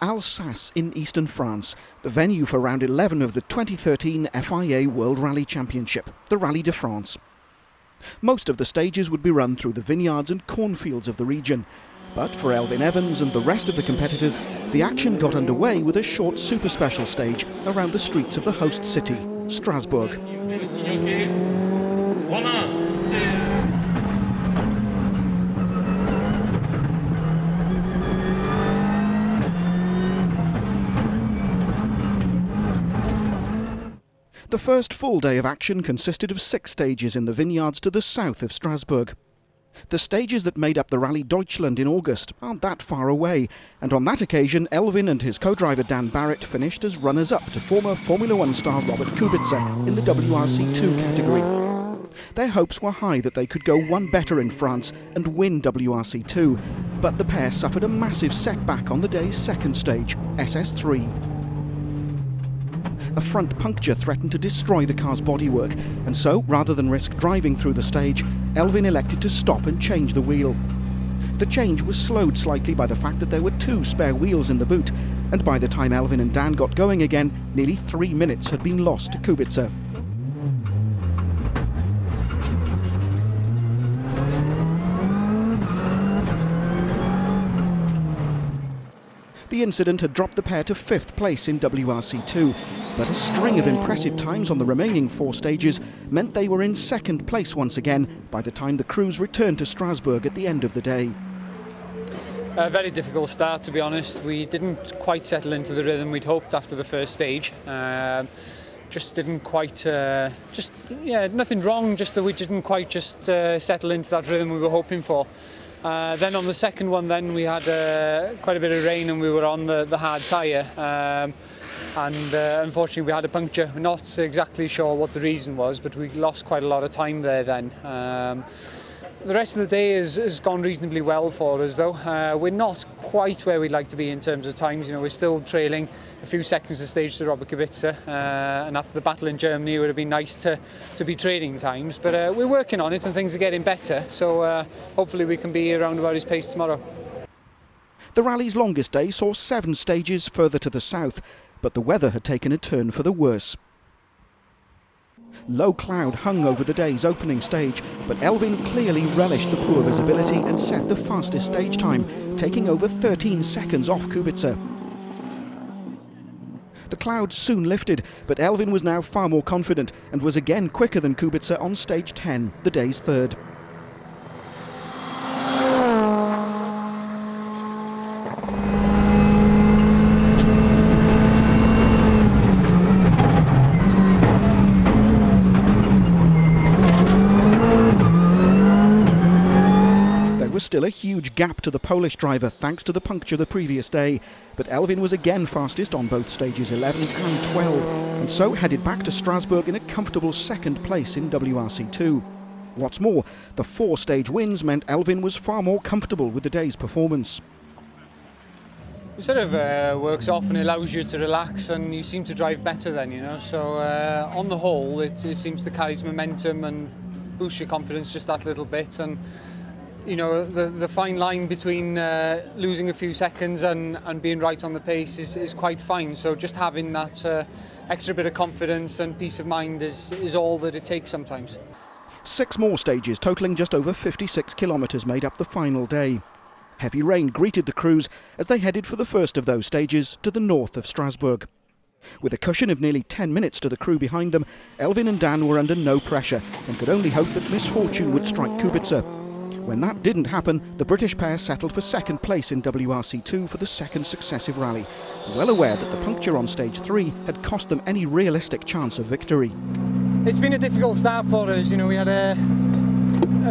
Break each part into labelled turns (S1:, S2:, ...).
S1: Alsace in eastern France, the venue for round 11 of the 2013 FIA World Rally Championship, the Rallye de France. Most of the stages would be run through the vineyards and cornfields of the region. But for Elfyn and the rest of the competitors, the action got underway with a short super special stage around the streets of the host city, Strasbourg. The first full day of action consisted of 6 stages in the vineyards to the south of Strasbourg. The stages that made up the Rallye Deutschland in August aren't that far away, and on that occasion Elfyn and his co-driver Dan Barrett finished as runners-up to former Formula One star Robert Kubica in the WRC2 category. Their hopes were high that they could go one better in France and win WRC2, but the pair suffered a massive setback on the day's second stage, SS3. A front puncture threatened to destroy the car's bodywork, and so, rather than risk driving through the stage, Elfyn elected to stop and change the wheel. The change was slowed slightly by the fact that there were 2 spare wheels in the boot, and by the time Elfyn and Dan got going again, nearly 3 minutes had been lost to Kubica. The incident had dropped the pair to 5th place in WRC2, but a string of impressive times on the remaining 4 stages meant they were in 2nd place once again by the time the crews returned to Strasbourg at the end of the day.
S2: A very difficult start, to be honest. We didn't quite settle into the rhythm we'd hoped after the first stage. Just didn't quite, nothing wrong, just that we didn't quite settle into that rhythm we were hoping for. Then on the second one, then we had quite a bit of rain and we were on the hard tyre, and unfortunately we had a puncture. We're not exactly sure what the reason was, but we lost quite a lot of time there then. The rest of the day has gone reasonably well for us though. We're not quite where we'd like to be in terms of times. You know, we're still trailing a few seconds of stage to Robert Kubica, and after the battle in Germany it would have been nice to be trading times, but we're working on it and things are getting better, so hopefully we can be around about his pace tomorrow.
S1: The rally's longest day saw 7 stages further to the south, but the weather had taken a turn for the worse. Low cloud hung over the day's opening stage, but Elfyn clearly relished the poor visibility and set the fastest stage time, taking over 13 seconds off Kubica. The clouds soon lifted, but Elfyn was now far more confident and was again quicker than Kubica on stage 10, the day's 3rd. Still a huge gap to the Polish driver thanks to the puncture the previous day, but Elfyn was again fastest on both stages 11 and 12, and so headed back to Strasbourg in a comfortable 2nd place in WRC2. What's more, the 4 stage wins meant Elfyn was far more comfortable with the day's performance.
S2: It sort of works off and allows you to relax, and you seem to drive better then, you know, so on the whole it seems to carry momentum and boost your confidence just that little bit. And you know, the fine line between losing a few seconds and being right on the pace is quite fine. So just having that extra bit of confidence and peace of mind is all that it takes sometimes.
S1: 6 more stages totalling just over 56 kilometres made up the final day. Heavy rain greeted the crews as they headed for the first of those stages to the north of Strasbourg. With a cushion of nearly 10 minutes to the crew behind them, Elfyn and Dan were under no pressure and could only hope that misfortune would strike Kubica. When that didn't happen, the British pair settled for 2nd place in WRC2 for the 2nd successive rally, well aware that the puncture on stage 3 had cost them any realistic chance of victory.
S2: It's been a difficult start for us. You know, we had a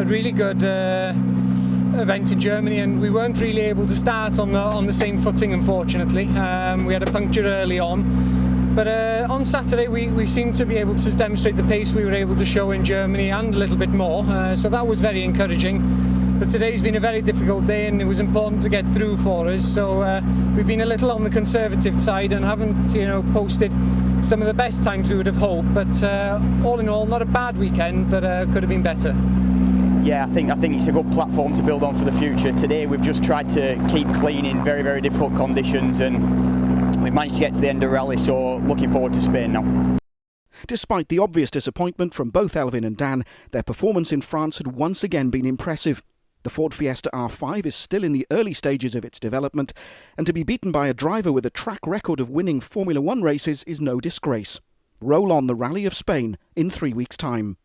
S2: really good event in Germany, and we weren't really able to start on the same footing, unfortunately. We had a puncture early on, but on Saturday we seemed to be able to demonstrate the pace we were able to show in Germany and a little bit more, so that was very encouraging. But today's been a very difficult day and it was important to get through for us, so we've been a little on the conservative side and haven't, you know, posted some of the best times we would have hoped, but all in all not a bad weekend, but could have been better.
S3: Yeah, I think it's a good platform to build on for the future. Today we've just tried to keep clean in very, very difficult conditions, and we've managed to get to the end of Rallye, so looking forward to Spain now.
S1: Despite the obvious disappointment from both Elfyn and Dan, their performance in France had once again been impressive. The Ford Fiesta R5 is still in the early stages of its development, and to be beaten by a driver with a track record of winning Formula One races is no disgrace. Roll on the Rallye of Spain in 3 weeks' time.